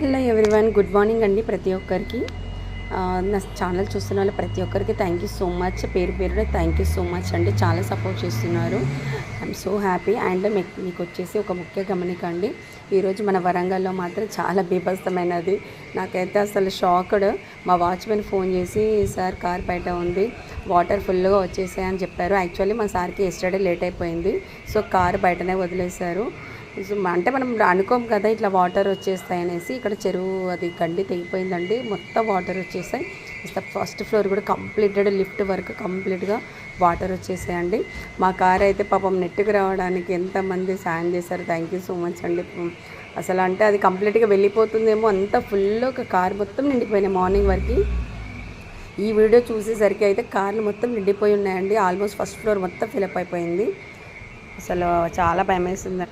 Hello everyone, good morning అండి ప్రతి ఒక్కరికి. నా ఛానల్ చూస్తున్న వాళ్ళు ప్రతి ఒక్కరికి థ్యాంక్ యూ సో మచ్. పేరు పేరున థ్యాంక్ యూ సో మచ్ అండి. చాలా సపోర్ట్ చేస్తున్నారు. I'm so happy. అండ్ మీకు వచ్చేసి ఒక ముఖ్య గమనిక అండి, ఈరోజు మన వరంగల్లో మాత్రం చాలా బీభత్సమైనది. నాకైతే అసలు షాక్డ్. మా వాచ్మెన్ ఫోన్ చేసి, సార్ కార్ బయట ఉంది, వాటర్ ఫుల్గా వచ్చేసాయని చెప్పారు. యాక్చువల్లీ మా సార్కి ఎస్టర్డే లేట్ అయిపోయింది, సో కార్ బయటనే వదిలేశారు. అంటే మనం అనుకోం కదా ఇట్లా వాటర్ వచ్చేస్తాయి అనేసి. ఇక్కడ చెరువు అది గడ్డి తెగిపోయిందండి, మొత్తం వాటర్ వచ్చేసాయి. ఫస్ట్ ఫ్లోర్ కూడా కంప్లీటెడ్, లిఫ్ట్ వరకు కంప్లీట్గా వాటర్ వచ్చేసాయండి. మా కార్ అయితే పాపం నెట్టుకు రావడానికి ఎంతమంది సాయం చేశారు. థ్యాంక్ యూ సో మచ్ అండి. అసలు అంటే అది కంప్లీట్గా వెళ్ళిపోతుందేమో, అంత ఫుల్ ఒక కార్ మొత్తం నిండిపోయినాయి మార్నింగ్ వరకు. ఈ వీడియో చూసేసరికి అయితే కార్లు మొత్తం నిండిపోయి ఉన్నాయండి. ఆల్మోస్ట్ ఫస్ట్ ఫ్లోర్ మొత్తం ఫిలప్ అయిపోయింది. అసలు చాలా భయం వేస్తుంది.